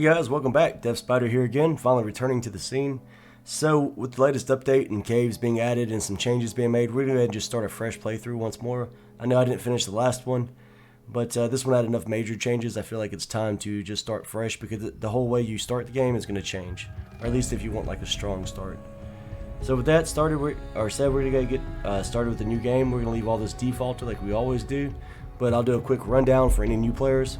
Hey guys, welcome back. Deftspider here again, finally returning to the scene. So, with the latest update and caves being added and some changes being made, we're going to go ahead and just start a fresh playthrough once more. I know I didn't finish the last one, but this one had enough major changes. I feel like it's time to just start fresh because the whole way you start the game is going to change. Or at least if you want like a strong start. So with that started, we're going to get started with the new game. We're going to leave all this defaulted like we always do, but I'll do a quick rundown for any new players.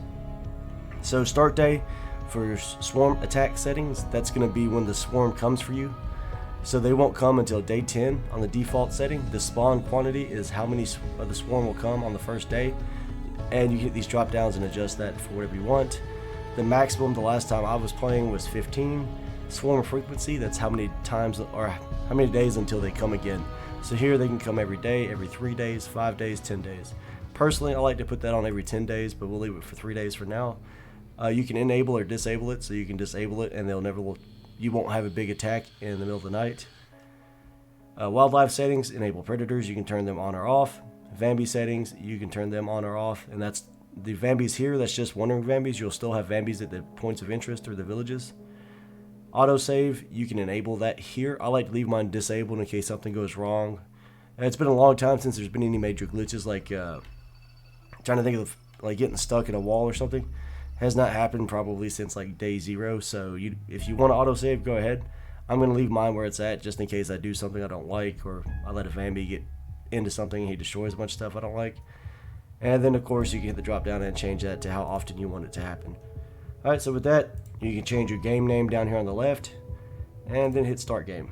So start day. For your swarm attack settings, that's going to be when the swarm comes for you. So they won't come until day 10 on the default setting. The spawn quantity is how many of the swarm will come on the first day. And you get these drop downs and adjust that for whatever you want. The maximum the last time I was playing was 15. Swarm frequency, that's how many times or how many days until they come again. So here they can come every day, every 3 days, 5 days, 10 days. Personally, I like to put that on every 10 days, but we'll leave it for 3 days for now. You can enable or disable it, so you can disable it and you won't have a big attack in the middle of the night. Wildlife settings, enable predators, you can turn them on or off. Vambi settings, you can turn them on or off, and that's the Vambis here, that's just wandering Vambis. You'll still have Vambis at the points of interest or the villages. Autosave, you can enable that here. I like to leave mine disabled in case something goes wrong. It's been a long time since there's been any major glitches, like trying to think of like getting stuck in a wall or something. Has not happened probably since like day 0, so if you want to autosave, go ahead. I'm going to leave mine where it's at just in case I do something I don't like, or I let a Vambi get into something and he destroys a bunch of stuff I don't like. And then of course you can hit the drop down and change that to how often you want it to happen. Alright, so with that, you can change your game name down here on the left, and then hit start game.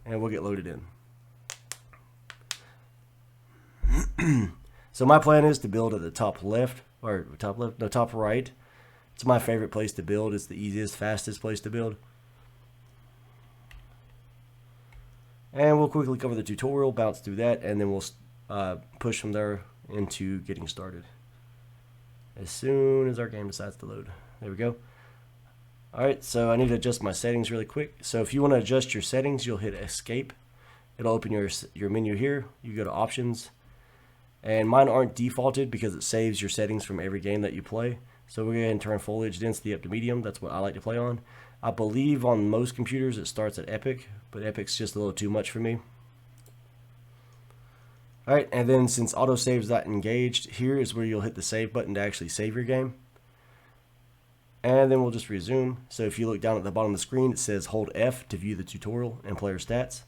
And we'll get loaded in. So my plan is to build at the top left, or top right. It's my favorite place to build. It's the easiest, fastest place to build. And we'll quickly cover the tutorial, bounce through that, and then we'll push from there into getting started. As soon as our game decides to load. There we go. Alright, so I need to adjust my settings really quick. So if you want to adjust your settings, you'll hit escape. It'll open your menu here. You go to options. And mine aren't defaulted because it saves your settings from every game that you play. So we're going to go ahead and turn foliage density up to medium. That's what I like to play on. I believe on most computers it starts at epic, but epic's just a little too much for me. Alright, and then since autosave's not engaged, here is where you'll hit the save button to actually save your game. And then we'll just resume. So if you look down at the bottom of the screen, it says hold F to view the tutorial and player stats.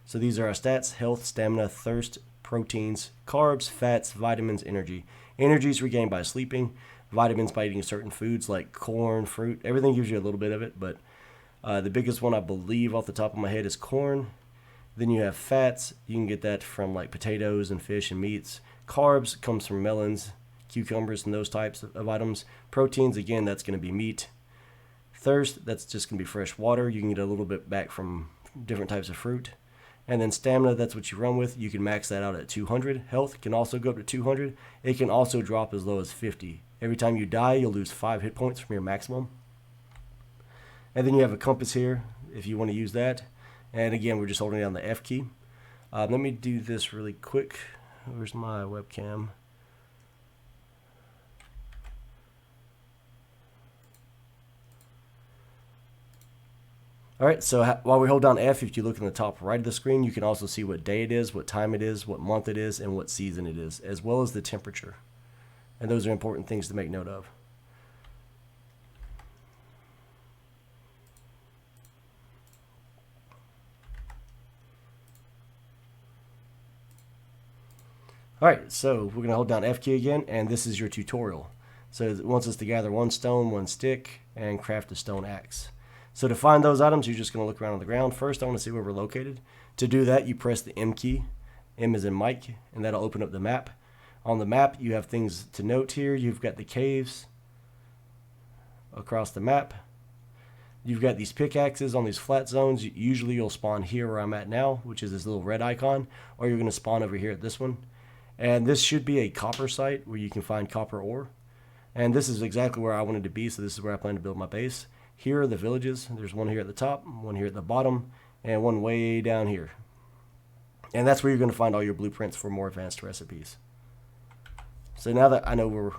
So these are our stats: health, stamina, thirst, proteins, carbs, fats, vitamins, energy. Energy is regained by sleeping. Vitamins by eating certain foods like corn, fruit. Everything gives you a little bit of it, but the biggest one I believe off the top of my head is corn. Then you have fats. You can get that from like potatoes and fish and meats. Carbs comes from melons, cucumbers, and those types of items. Proteins, again, that's going to be meat. Thirst, that's just going to be fresh water. You can get a little bit back from different types of fruit. And then stamina, that's what you run with. You can max that out at 200. Health can also go up to 200. It can also drop as low as 50. Every time you die, you'll lose 5 hit points from your maximum. And then you have a compass here if you want to use that. And again, we're just holding down the F key. Let me do this really quick. Where's my webcam? Alright, so while we hold down F, if you look in the top right of the screen, you can also see what day it is, what time it is, what month it is, and what season it is, as well as the temperature. And those are important things to make note of. Alright, so we're going to hold down F key again, and this is your tutorial. So it wants us to gather 1 stone, 1 stick, and craft a stone axe. So to find those items, you're just going to look around on the ground. First, I want to see where we're located. To do that, you press the M key. M is in Mike, and that'll open up the map. On the map, you have things to note here. You've got the caves across the map. You've got these pickaxes on these flat zones. Usually you'll spawn here where I'm at now, which is this little red icon, or you're going to spawn over here at this one. And this should be a copper site where you can find copper ore. And this is exactly where I wanted to be, so this is where I plan to build my base. Here are the villages. There's one here at the top, one here at the bottom, and one way down here. And that's where you're going to find all your blueprints for more advanced recipes. So now that I know where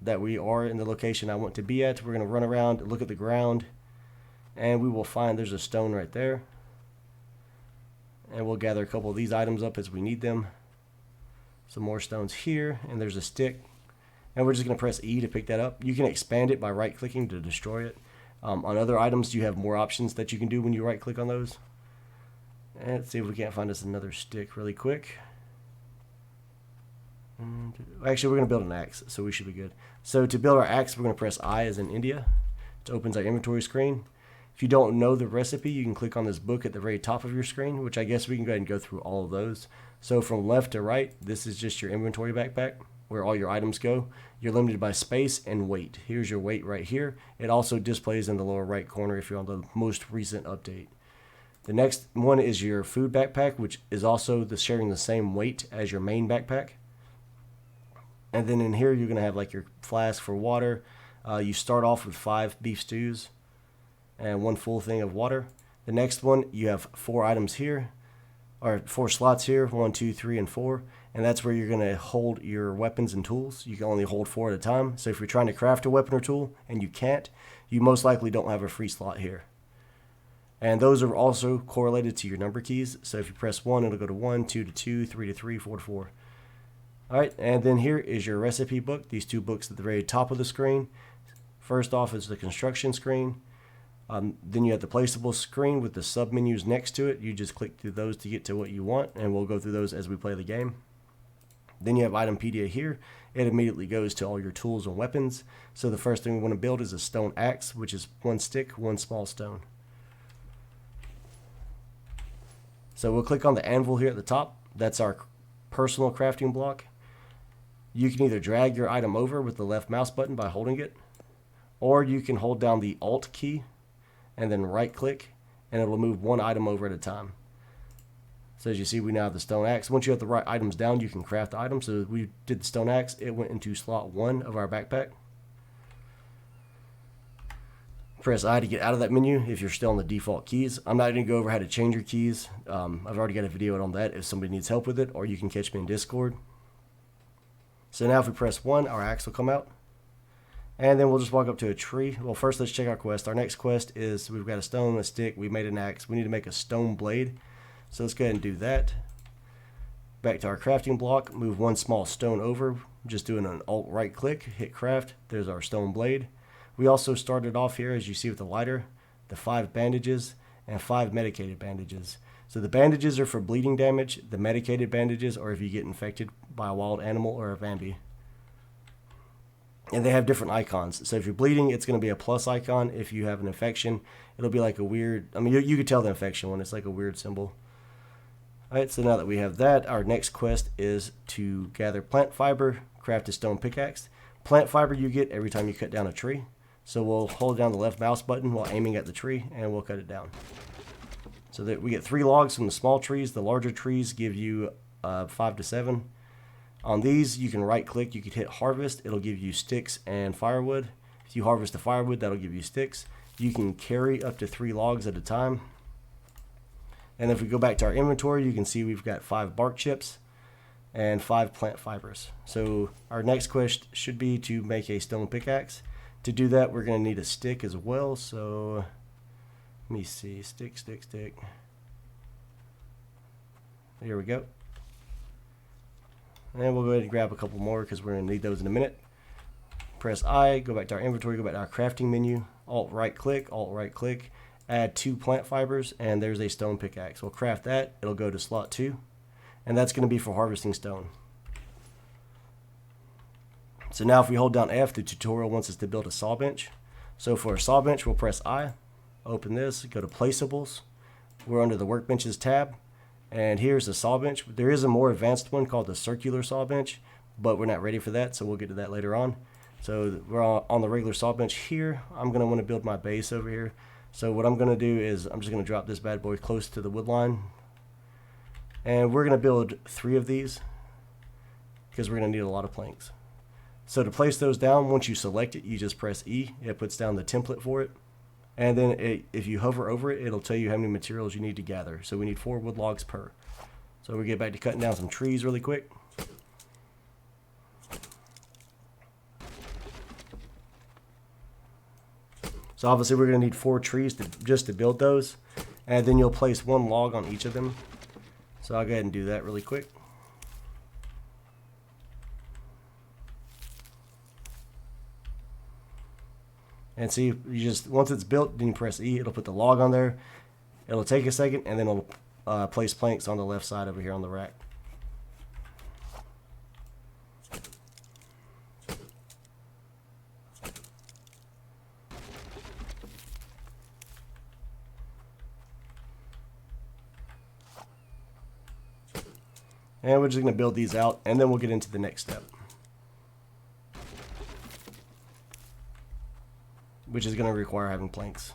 that we are in the location I want to be at. We're going to run around, look at the ground, and we will find there's a stone right there. And we'll gather a couple of these items up as we need them. Some more stones here, and there's a stick. And we're just going to press E to pick that up. You can expand it by right-clicking to destroy it. On other items, you have more options that you can do when you right-click on those. And let's see if we can't find us another stick really quick. Actually, we're going to build an axe, so we should be good. So to build our axe, we're going to press I as in India. It opens our inventory screen. If you don't know the recipe, you can click on this book at the very top of your screen, which I guess we can go ahead and go through all of those. So from left to right, this is just your inventory backpack, where all your items go. You're limited by space and weight. Here's your weight right here. It also displays in the lower right corner if you're on the most recent update. The next one is your food backpack, which is also sharing the same weight as your main backpack. And then in here, you're going to have like your flask for water. You start off with 5 beef stews and 1 full thing of water. The next one, you have 4 items here, or 4 slots here, 1, 2, 3, and 4. And that's where you're going to hold your weapons and tools. You can only hold 4 at a time. So if you're trying to craft a weapon or tool and you can't, you most likely don't have a free slot here. And those are also correlated to your number keys. So if you press 1, it'll go to 1, 2 to 2, 3 to 3, 4 to 4. Alright, and then here is your recipe book. These 2 books at the very top of the screen. First off is the construction screen. Then you have the placeable screen with the sub-menus next to it. You just click through those to get to what you want, and we'll go through those as we play the game. Then you have Itempedia here. It immediately goes to all your tools and weapons. So the first thing we want to build is a stone axe, which is 1 stick, 1 small stone. So we'll click on the anvil here at the top. That's our personal crafting block. You can either drag your item over with the left mouse button by holding it, or you can hold down the Alt key and then right click, and it'll move 1 item over at a time. So as you see, we now have the stone axe. Once you have the right items down, you can craft the item. So we did the stone axe. It went into slot 1 of our backpack. Press I to get out of that menu if you're still on the default keys. I'm not going to go over how to change your keys. I've already got a video on that if somebody needs help with it, or you can catch me in Discord. So now if we press 1, our axe will come out. And then we'll just walk up to a tree. Well, first let's check our quest. Our next quest is we've got a stone, a stick, we made an axe. We need to make a stone blade. So let's go ahead and do that. Back to our crafting block, move 1 small stone over. Just doing an Alt right click, hit craft. There's our stone blade. We also started off here, as you see with the lighter, the 5 bandages and 5 medicated bandages. So the bandages are for bleeding damage. The medicated bandages are if you get infected by a wild animal or a Bambi. And they have different icons. So if you're bleeding, it's going to be a plus icon. If you have an infection, it'll be like a weird, I mean, you could tell the infection one. It's like a weird symbol. Alright, so now that we have that, our next quest is to gather plant fiber, craft a stone pickaxe. Plant fiber you get every time you cut down a tree. So we'll hold down the left mouse button while aiming at the tree, and we'll cut it down. So that we get 3 logs from the small trees. The larger trees give you 5 to 7. On these, you can right click, you can hit harvest. It'll give you sticks and firewood. If you harvest the firewood, that'll give you sticks. You can carry up to 3 logs at a time. And if we go back to our inventory, you can see we've got 5 bark chips and 5 plant fibers. So our next quest should be to make a stone pickaxe. To do that, we're going to need a stick as well. So let me see, stick. Here we go. And we'll go ahead and grab a couple more because we're going to need those in a minute. Press I, go back to our inventory, go back to our crafting menu, Alt right click, add 2 plant fibers, and there's a stone pickaxe. We'll craft that, it'll go to slot 2, and that's going to be for harvesting stone. So now if we hold down F, the tutorial wants us to build a saw bench. So for a saw bench, we'll press I, open this, go to placeables. We're under the workbenches tab, and here's the saw bench. There is a more advanced one called the circular saw bench, but we're not ready for that, so we'll get to that later on. So we're on the regular saw bench here. I'm going to want to build my base over here. So what I'm going to do is I'm just going to drop this bad boy close to the wood line. And we're going to build 3 of these because we're going to need a lot of planks. So to place those down, once you select it, you just press E. It puts down the template for it. And then if you hover over it, it'll tell you how many materials you need to gather. So we need 4 wood logs per. So we get back to cutting down some trees really quick. So obviously we're going to need 4 trees just to build those. And then you'll place 1 log on each of them. So I'll go ahead and do that really quick. And see, you just, once it's built, then you press E, it'll put the log on there. It'll take a second, and then it'll place planks on the left side over here on the rack. And we're just going to build these out, and then we'll get into the next step, which is going to require having planks.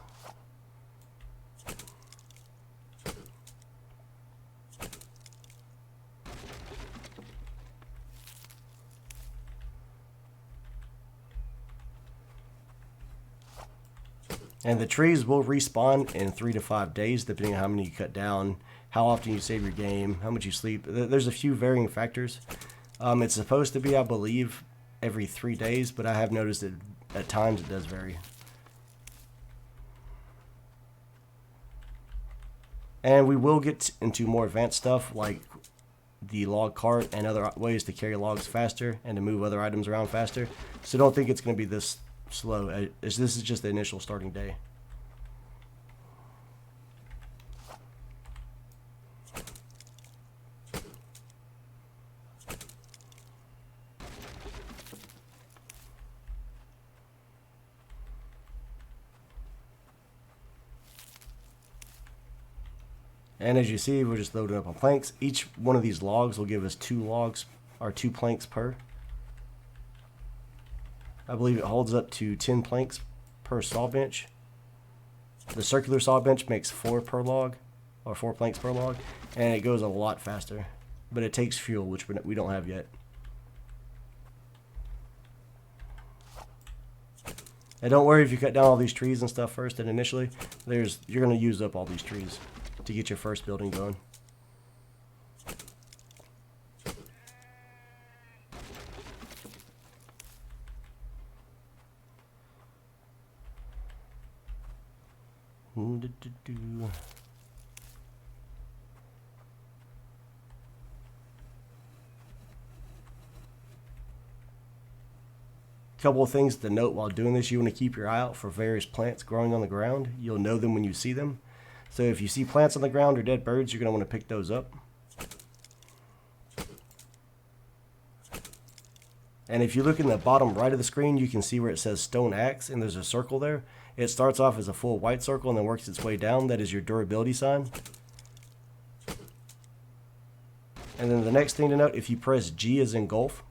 And the trees will respawn in 3 to 5 days, depending on how many you cut down, how often you save your game, how much you sleep. There's a few varying factors. It's supposed to be, I believe, every 3 days, but I have noticed that at times it does vary. And we will get into more advanced stuff like the log cart and other ways to carry logs faster and to move other items around faster. So don't think it's going to be this slow. This is just the initial starting day. And as you see, we're just loading up on planks. Each one of these logs will give us 2 logs, or 2 planks per. I believe it holds up to 10 planks per saw bench. The circular saw bench makes 4 per log, or 4 planks per log, and it goes a lot faster. But it takes fuel, which we don't have yet. And don't worry if you cut down all these trees and stuff first and initially, you're going to use up all these trees to get your first building going. Couple of things to note while doing this: you want to keep your eye out for various plants growing on the ground. You'll know them when you see them. So if you see plants on the ground or dead birds, you're going to want to pick those up. And if you look in the bottom right of the screen, you can see where it says stone axe, and there's a circle there. It starts off as a full white circle and then works its way down. That is your durability sign. And then the next thing to note, if you press G as in golf,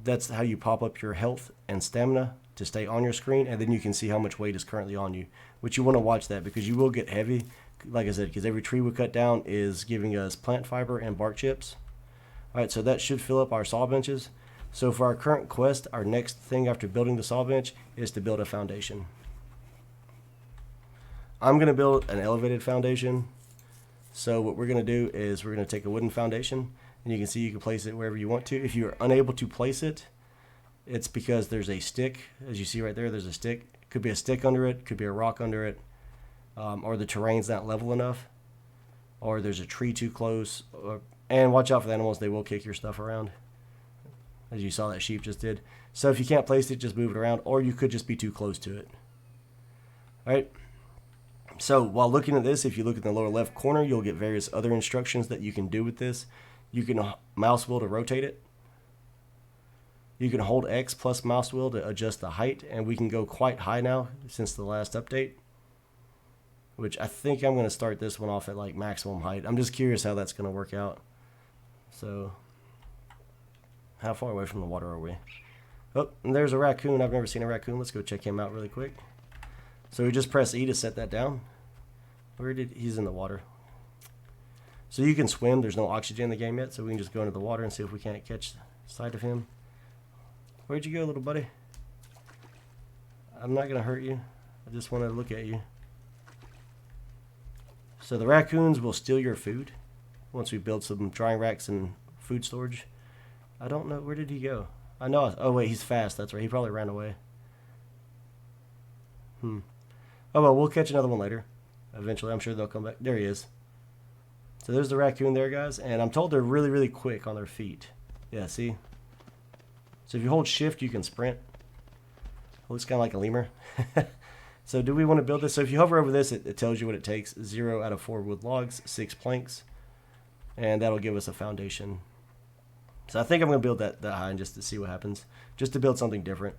that's how you pop up your health and stamina to stay on your screen, and then you can see how much weight is currently on you. Which you want to watch that, because you will get heavy, like I said, because every tree we cut down is giving us plant fiber and bark chips. Alright, so that should fill up our saw benches. So for our current quest, our next thing after building the saw bench is to build a foundation. I'm going to build an elevated foundation. So what we're going to do is we're going to take a wooden foundation, and you can see you can place it wherever you want to. If you're unable to place it, it's because there's a stick. As you see right there, there's a stick. It could be a stick under it, could be a rock under it, or the terrain's not level enough, or there's a tree too close. And watch out for the animals, they will kick your stuff around, as you saw that sheep just did. So if you can't place it, just move it around, or you could just be too close to it. Alright, so while looking at this, if you look in the lower left corner, you'll get various other instructions that you can do with this. You can mouse wheel to rotate it. You can hold X plus mouse wheel to adjust the height, and we can go quite high now since the last update, which I think I'm going to start this one off at like maximum height. I'm just curious how that's going to work out. So how far away from the water are we? Oh, and there's a raccoon. I've never seen a raccoon. Let's go check him out really quick. So we just press E to set that down. He's in the water. So you can swim. There's no oxygen in the game yet, so we can just go into the water and see if we can't catch sight of him. Where'd you go, little buddy? I'm not going to hurt you. I just want to look at you. So the raccoons will steal your food once we build some drying racks and food storage. I don't know. Where did he go? I know. Oh, wait. He's fast. That's right. He probably ran away. Oh well, we'll catch another one later. Eventually, I'm sure they'll come back. There he is. So there's the raccoon there, guys. And I'm told they're really, really quick on their feet. Yeah, see? So if you hold shift, you can sprint. Looks kind of like a lemur. So do we want to build this? So if you hover over this, it tells you what it takes. 0 out of 4 wood logs, 6 planks. And that'll give us a foundation. So I think I'm going to build that high just to see what happens. Just to build something different.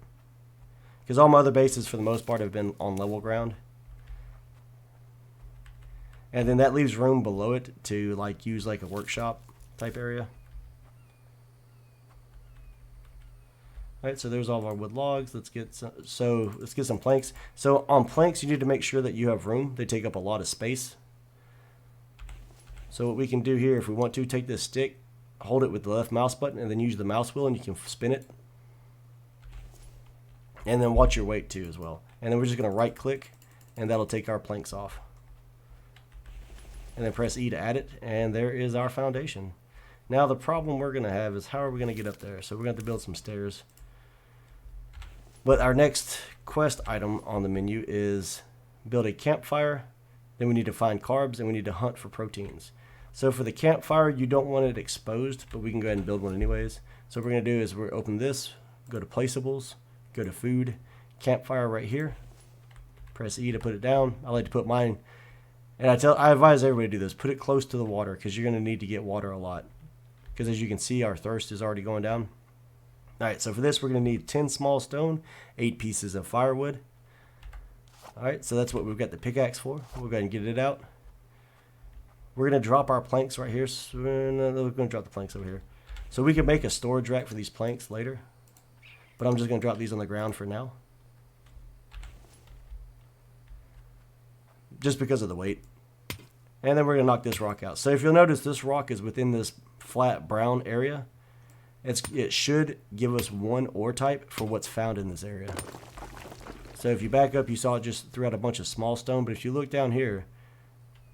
Because all my other bases, for the most part, have been on level ground. And then that leaves room below it to like use like a workshop type area. Alright, so there's all of our wood logs. Let's get some planks. So on planks, you need to make sure that you have room. They take up a lot of space. So what we can do here, if we want to, take this stick, hold it with the left mouse button, and then use the mouse wheel, and you can spin it. And then watch your weight too as well. And then we're just going to right click, and that'll take our planks off. And then press E to add it, and there is our foundation. Now the problem we're going to have is how are we going to get up there? So we're going to have to build some stairs. But our next quest item on the menu is build a campfire. Then we need to find carbs, and we need to hunt for proteins. So for the campfire, you don't want it exposed, but we can go ahead and build one anyways. So what we're going to do is we're open this, go to placeables, go to food, campfire right here. Press E to put it down. I like to put mine, and I advise everybody to do this. Put it close to the water because you're going to need to get water a lot. Because as you can see, our thirst is already going down. Alright, so for this, we're going to need 10 small stone, 8 pieces of firewood. Alright, so that's what we've got the pickaxe for. We'll go ahead and get it out. We're going to drop our planks right here. So we're going to drop the planks over here. So we can make a storage rack for these planks later. But I'm just going to drop these on the ground for now. Just because of the weight. And then we're going to knock this rock out. So if you'll notice, this rock is within this flat brown area. It should give us one ore type for what's found in this area. So if you back up, you saw it just threw out a bunch of small stone. But if you look down here,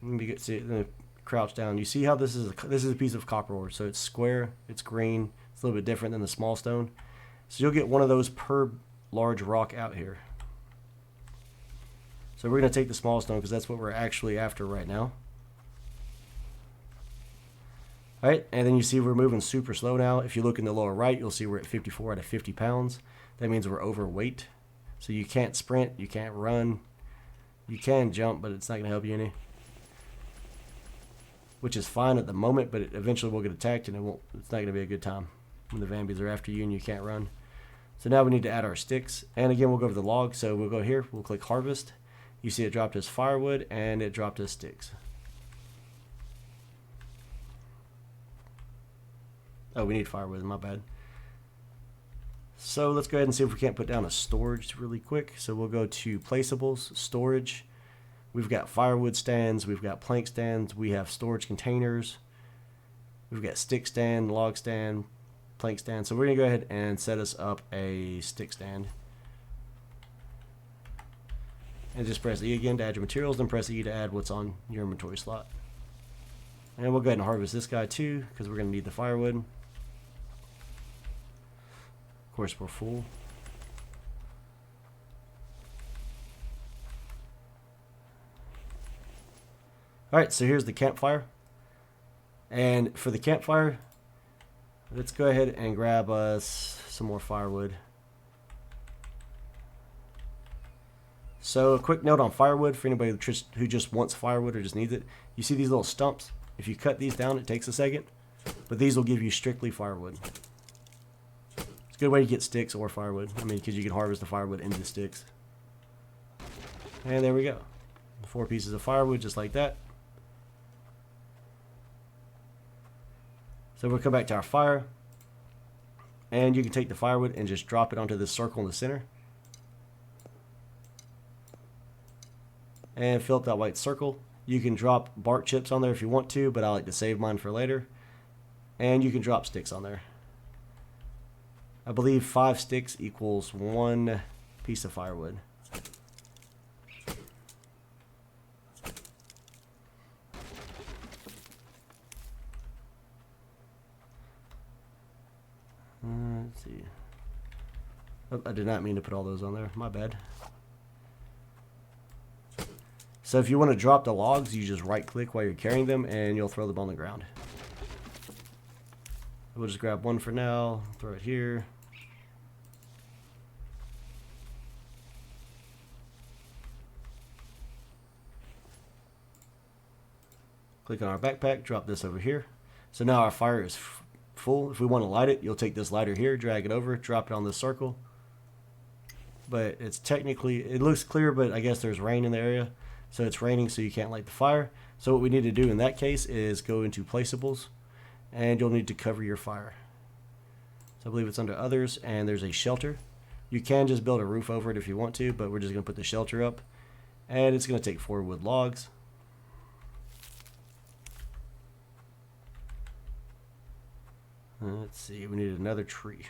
let me see it, crouch down. You see how this is a piece of copper ore. So it's square, it's green, it's a little bit different than the small stone. So you'll get one of those per large rock out here. So we're going to take the small stone because that's what we're actually after right now. Alright, and then you see we're moving super slow now. If you look in the lower right, you'll see we're at 54 out of 50 pounds. That means we're overweight. So you can't sprint, you can't run, you can jump, but it's not going to help you any. Which is fine at the moment, but eventually we'll get attacked and it's not going to be a good time when the Vambies are after you and you can't run. So now we need to add our sticks. And again, we'll go over the log. So we'll go here, we'll click harvest. You see it dropped us firewood and it dropped us sticks. Oh, we need firewood, my bad. So let's go ahead and see if we can't put down a storage really quick. So we'll go to placeables, storage. We've got firewood stands, we've got plank stands, we have storage containers. We've got stick stand, log stand, plank stand. So we're going to go ahead and set us up a stick stand. And just press E again to add your materials, then press E to add what's on your inventory slot. And we'll go ahead and harvest this guy too, because we're going to need the firewood. Of course, we're full. Alright, so here's the campfire. And for the campfire, let's go ahead and grab us some more firewood. So a quick note on firewood for anybody who just wants firewood or just needs it. You see these little stumps? If you cut these down, it takes a second. But these will give you strictly firewood. It's a good way to get sticks or firewood. I mean, because you can harvest the firewood into sticks. And there we go. 4 pieces of firewood just like that. So we'll come back to our fire. And you can take the firewood and just drop it onto this circle in the center. And fill up that white circle. You can drop bark chips on there if you want to, but I like to save mine for later. And you can drop sticks on there. I believe 5 sticks equals 1 piece of firewood. Let's see. Oh, I did not mean to put all those on there. My bad. So if you want to drop the logs, you just right click while you're carrying them and you'll throw them on the ground. We'll just grab one for now, throw it here. Click on our backpack, drop this over here. So now our fire is full. If we want to light it, you'll take this lighter here, drag it over, drop it on this circle. But it's technically, it looks clear, but I guess there's rain in the area. So it's raining, so you can't light the fire. So what we need to do in that case is go into placeables, and you'll need to cover your fire. So I believe it's under others, and there's a shelter. You can just build a roof over it if you want to, but we're just going to put the shelter up. And it's going to take 4 wood logs. Let's see, we need another tree.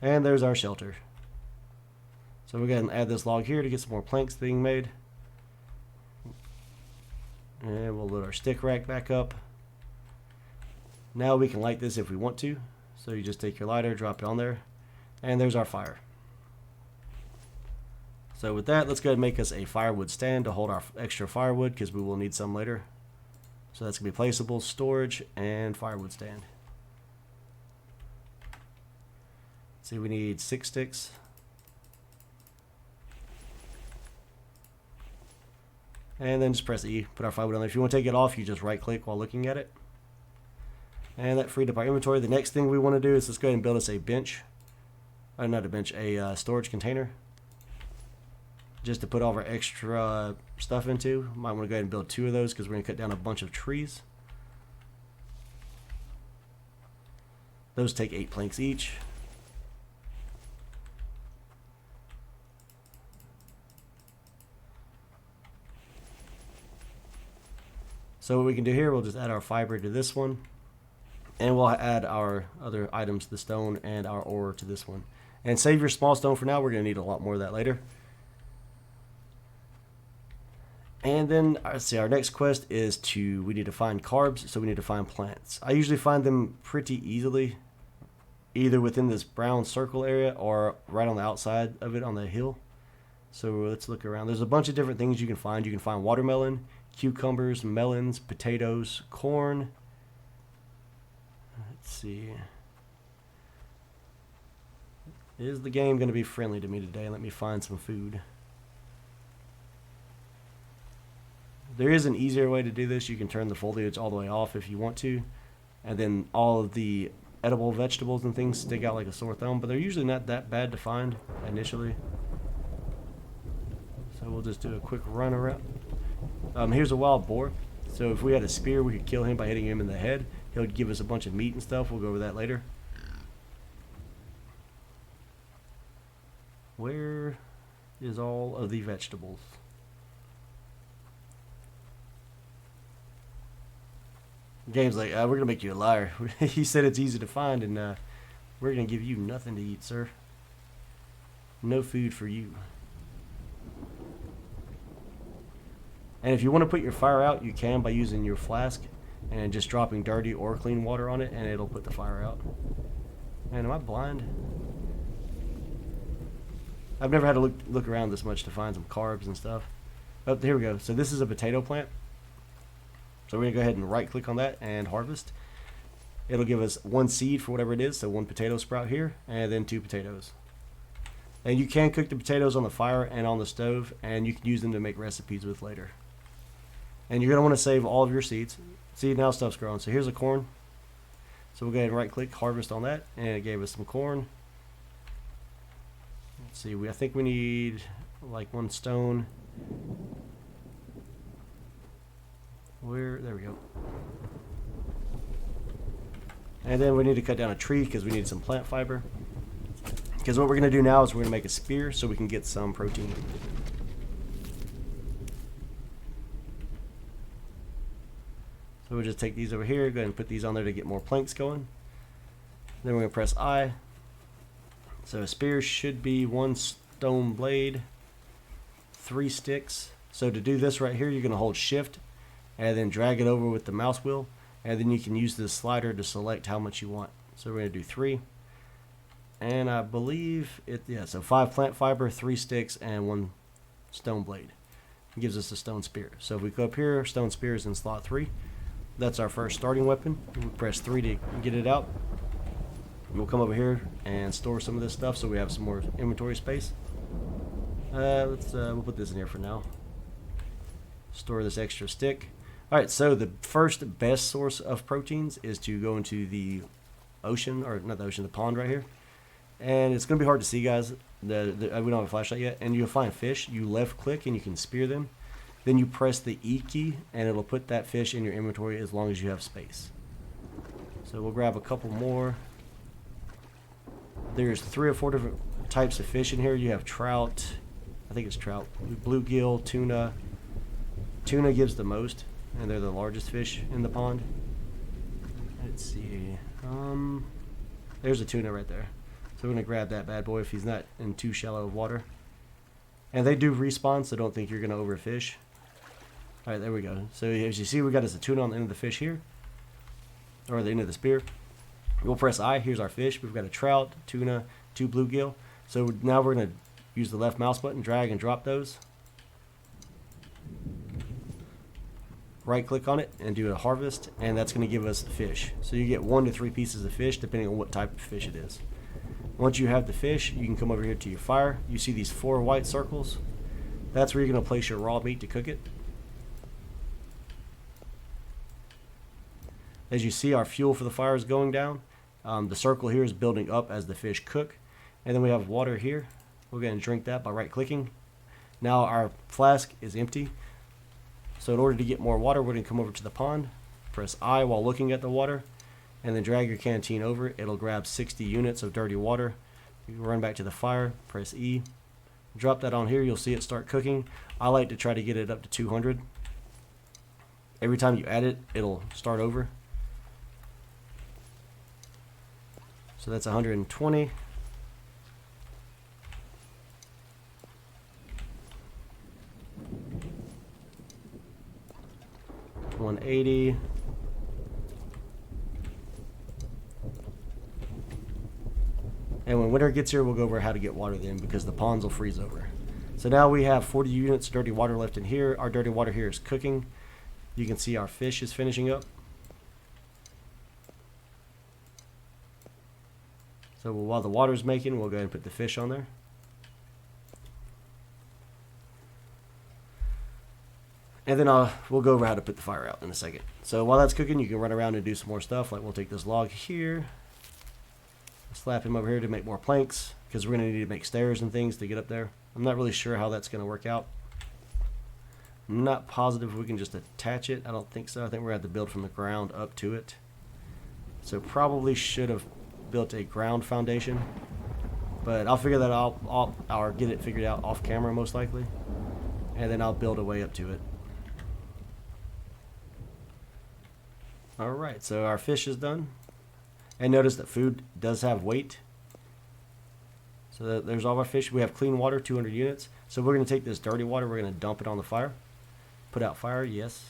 And there's our shelter. So we're going to add this log here to get some more planks being made. And we'll load our stick rack back up. Now we can light this if we want to. So you just take your lighter, drop it on there, and there's our fire. So with that, let's go ahead and make us a firewood stand to hold our extra firewood, because we will need some later. So that's going to be placeable, storage, and firewood stand. See, we need 6 sticks. And then just press E, put our firewood on there. If you want to take it off, you just right click while looking at it. And that freed up our inventory. The next thing we want to do is let's go ahead and build us a bench. Not a bench, a storage container. Just to put all of our extra stuff into. Might want to go ahead and build 2 of those because we're going to cut down a bunch of trees. Those take 8 planks each. So what we can do here, we'll just add our fiber to this one, and we'll add our other items, the stone and our ore, to this one. And save your small stone for now. We're going to need a lot more of that later. And then, let's see, our next quest is we need to find carbs, so we need to find plants. I usually find them pretty easily, either within this brown circle area or right on the outside of it on the hill. So let's look around. There's a bunch of different things you can find. You can find watermelon, cucumbers, melons, potatoes, corn. Let's see. Is the game going to be friendly to me today? Let me find some food. There is an easier way to do this. You can turn the foliage all the way off if you want to, and then all of the edible vegetables and things stick out like a sore thumb, but they're usually not that bad to find initially. So we'll just do a quick run around. Here's a wild boar. So if we had a spear, we could kill him by hitting him in the head. He'll give us a bunch of meat and stuff. We'll go over that later. Where is all of the vegetables? The game's like, we're going to make you a liar. He said it's easy to find, and we're going to give you nothing to eat, sir. No food for you. And if you want to put your fire out, you can by using your flask and just dropping dirty or clean water on it, and it'll put the fire out. Man, am I blind? I've never had to look around this much to find some carbs and stuff. Oh, here we go. So this is a potato plant. So we're going to go ahead and right click on that and harvest. It'll give us 1 seed for whatever it is. So 1 potato sprout here, and then 2 potatoes. And you can cook the potatoes on the fire and on the stove, and you can use them to make recipes with later. And you're going to want to save all of your seeds. See, now stuff's growing. So here's a corn. So we'll go ahead and right click, harvest on that, and it gave us some corn. Let's see, I think we need like 1 stone. There we go. And then we need to cut down a tree because we need some plant fiber. Because what we're going to do now is we're going to make a spear so we can get some protein. So we'll just take these over here, go ahead and put these on there to get more planks going. Then we're going to press I. So a spear should be 1 stone blade, 3 sticks. So to do this right here, you're going to hold shift and then drag it over with the mouse wheel. and then you can use this slider to select how much you want. So we're going to do 3, and I believe so 5 plant fiber, 3 sticks, and 1 stone blade. It gives us a stone spear. So if we go up here, stone spear is in slot 3. That's our first starting weapon. We'll press 3 to get it out. We'll come over here and store some of this stuff so we have some more inventory space. We'll put this in here for now. Store this extra stick. Alright, so the first best source of proteins is to go into the ocean, or not the ocean, the pond right here. And it's going to be hard to see, guys. We don't have a flashlight yet. And you'll find fish. You left click and you can spear them. Then you press the E key and it'll put that fish in your inventory as long as you have space. So we'll grab a couple more. There's 3 or 4 different types of fish in here. You have trout. I think it's trout. Bluegill, tuna. Tuna gives the most, and they're the largest fish in the pond. Let's see. There's a tuna right there. So we're going to grab that bad boy if he's not in too shallow of water. And they do respawn, so don't think you're going to overfish. Alright, there we go. So as you see, we got us a tuna on the end of the fish here. Or the end of the spear. We'll press I. Here's our fish. We've got a trout, tuna, 2 bluegill. So now we're going to use the left mouse button, drag and drop those. Right click on it and do a harvest, and that's going to give us the fish. So you get 1 to 3 pieces of fish depending on what type of fish it is. Once you have the fish, you can come over here to your fire. You see these 4 white circles. That's where you're going to place your raw meat to cook it. As you see, our fuel for the fire is going down. The circle here is building up as the fish cook. And then we have water here. We're going to drink that by right clicking. Now our flask is empty. So in order to get more water, we're going to come over to the pond. Press I while looking at the water. And then drag your canteen over. It'll grab 60 units of dirty water. You can run back to the fire. Press E. Drop that on here. You'll see it start cooking. I like to try to get it up to 200. Every time you add it, it'll start over. So that's 120. $180. And when winter gets here, we'll go over how to get water then, because the ponds will freeze over. So now we have 40 units of dirty water left in here. Our dirty water here is cooking. You can see our fish is finishing up. So while the water's making, we'll go ahead and put the fish on there. And then we'll go over how to put the fire out in a second. So while that's cooking, you can run around and do some more stuff. Like we'll take this log here, slap him over here to make more planks, because we're going to need to make stairs and things to get up there. I'm not really sure how that's going to work out. I'm not positive if we can just attach it. I don't think so. I think we're going to have to build from the ground up to it. So probably should have built a ground foundation, but I'll figure that out, or get it figured out off camera most likely, and then I'll build a way up to it. Alright, so our fish is done, and notice that food does have weight. So there's all our fish. We have clean water, 200 units. So we're going to take this dirty water, we're going to dump it on the fire. Put out fire, yes.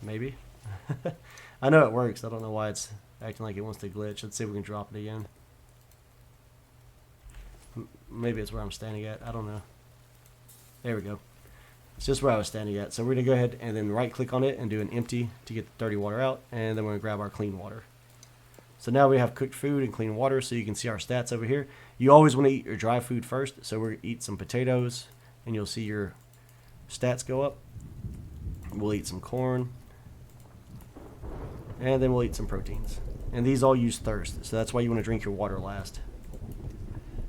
Maybe. I know it works. I don't know why it's acting like it wants to glitch. Let's see if we can drop it again. Maybe it's where I'm standing at. I don't know. There we go. It's just where I was standing at. So we're going to go ahead and then right click on it and do an empty to get the dirty water out. And then we're going to grab our clean water. So now we have cooked food and clean water, so you can see our stats over here. You always want to eat your dry food first. So we're going to eat some potatoes and you'll see your stats go up. We'll eat some corn. And then we'll eat some proteins. And these all use thirst, so that's why you want to drink your water last.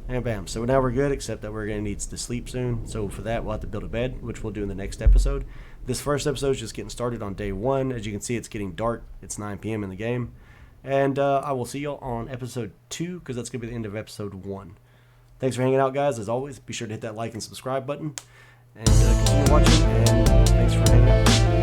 And bam. So now we're good, except that we're going to need to sleep soon. So for that, we'll have to build a bed, which we'll do in the next episode. This first episode is just getting started on day 1. As you can see, it's getting dark. It's 9 p.m. in the game. And I will see y'all on episode 2, because that's going to be the end of episode 1. Thanks for hanging out, guys. As always, be sure to hit that like and subscribe button. And continue watching, and thanks for hanging out.